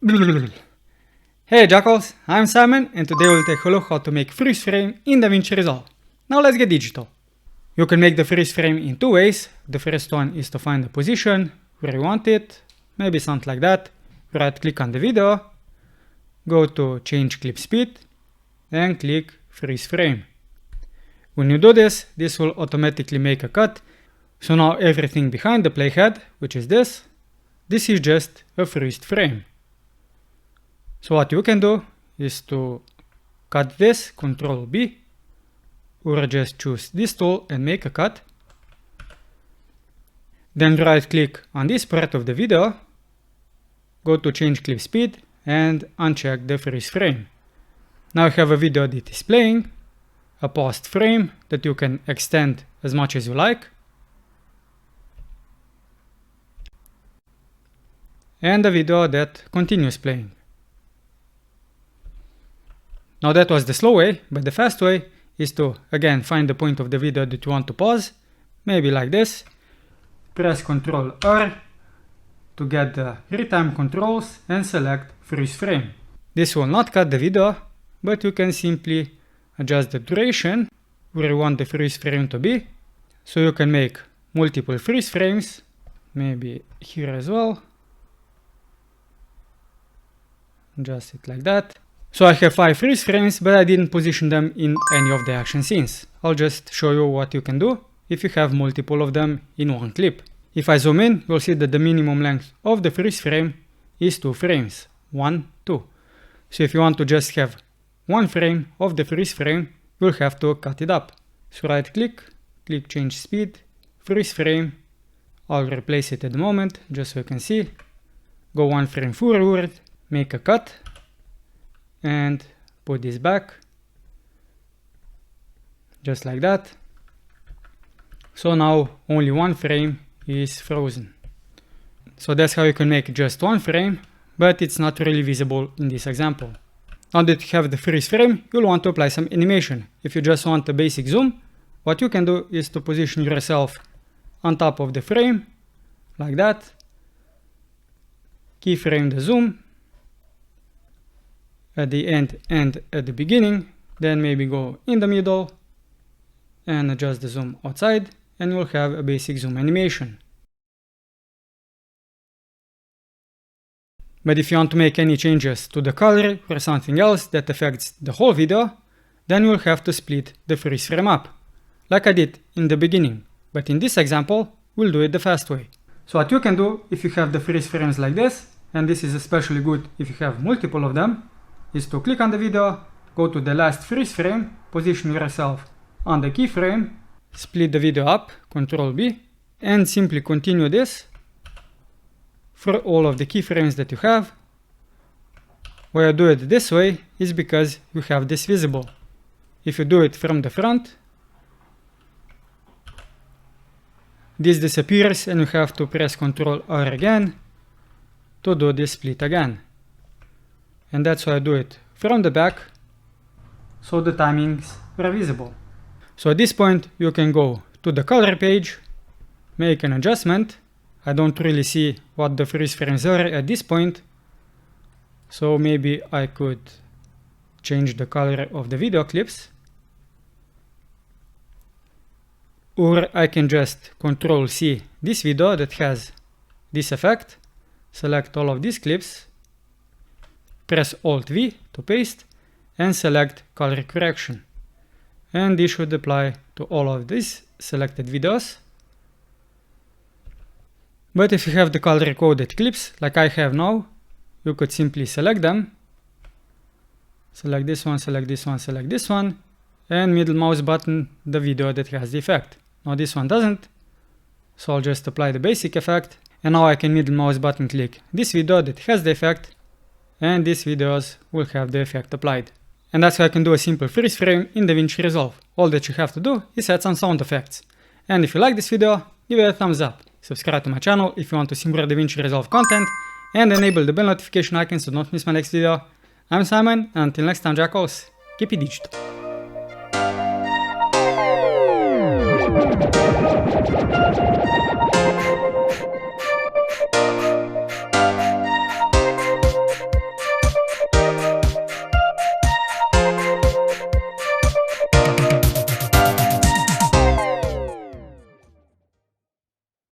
Hey Jackalls, I'm Simon and today we'll take a look how to make freeze frame in DaVinci Resolve. Now let's get digital. You can make the freeze frame in two ways. The first one is to find the position where you want it, maybe something like that. Right click on the video, go to change clip speed and click freeze frame. When you do this, this will automatically make a cut. So now everything behind the playhead, which is this is just a freezed frame. So what you can do is to cut this, Ctrl B, or just choose this tool and make a cut. Then right click on this part of the video, go to change clip speed and uncheck the freeze frame. Now you have a video that is playing, a paused frame that you can extend as much as you like, and a video that continues playing. Now that was the slow way, but the fast way is to again find the point of the video that you want to pause, maybe like this. Press Ctrl R to get the retime controls and select freeze frame. This will not cut the video, but you can simply adjust the duration where you want the freeze frame to be. So you can make multiple freeze frames, maybe here as well. Adjust it like that. So I have 5 freeze frames, but I didn't position them in any of the action scenes. I'll just show you what you can do if you have multiple of them in one clip. If I zoom in, you'll see that the minimum length of the freeze frame is 2 frames. 1, 2. So if you want to just have one frame of the freeze frame, you'll have to cut it up. So right click, click change speed, freeze frame. I'll replace it at the moment, just so you can see. Go one frame forward, make a cut, and put this back, just like that. So now only one frame is frozen. So that's how you can make just one frame, but it's not really visible in this example. Now that you have the freeze frame, you'll want to apply some animation. If you just want a basic zoom, what you can do is to position yourself on top of the frame, like that. Keyframe the zoom at the end and at the beginning, then maybe go in the middle and adjust the zoom outside, and you'll have a basic zoom animation. But if you want to make any changes to the color or something else that affects the whole video, then you'll have to split the freeze frame up, like I did in the beginning. But in this example, we'll do it the fast way. So what you can do if you have the freeze frames like this, and this is especially good if you have multiple of them, is to click on the video, go to the last freeze frame, position yourself on the keyframe, split the video up, Ctrl B, and simply continue this for all of the keyframes that you have. Why I do it this way is because you have this visible. If you do it from the front, this disappears and you have to press Ctrl R again to do this split again. And that's why I do it from the back, so the timings are visible. So at this point you can go to the color page, make an adjustment. I don't really see what the freeze frames are at this point, so maybe I could change the color of the video clips. Or I can just Ctrl C this video that has this effect, select all of these clips, press Alt V to paste, and select color correction. And this should apply to all of these selected videos. But if you have the color coded clips, like I have now, you could simply select them. Select this one, select this one, select this one, and middle mouse button the video that has the effect. Now this one doesn't, so I'll just apply the basic effect. And now I can middle mouse button click this video that has the effect, and these videos will have the effect applied. And that's how I can do a simple freeze frame in DaVinci Resolve. All that you have to do is add some sound effects. And if you like this video, give it a thumbs up. Subscribe to my channel if you want to see more DaVinci Resolve content, and enable the bell notification icon so don't miss my next video. I'm Simon, and until next time, Jackalls, keep it digital.